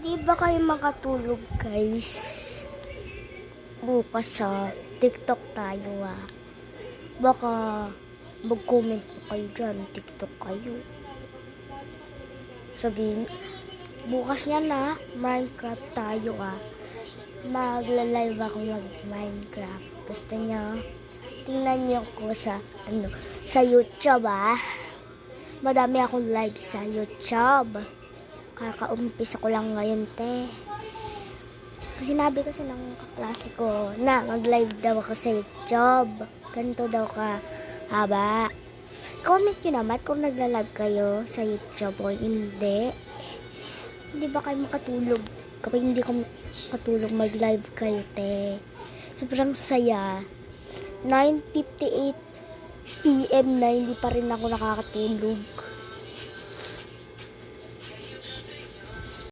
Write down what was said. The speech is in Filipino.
Di ba kayo makatulog, guys? Bukas sa TikTok tayo, ah. Baka mag-comment po kayo dyan, TikTok kayo. Sabihin, bukas nga na, Minecraft tayo, ah. Magla-live ako mag-Minecraft. Gusto nyo? Tingnan nyo ko sa YouTube, ah. Madami akong live sa YouTube. Kakaumpisa ko lang ngayon, te. Sinabi kasi ng kaklase ko na mag-live daw ako sa YouTube. Ganito daw ka haba. Comment nyo naman kung nagla-live kayo sa YouTube o hindi. Hindi ba kayo makatulog? Kapag hindi ko makatulog, mag-live kayo, te. Sobrang saya. 9:58 PM na hindi pa rin ako nakakatulog.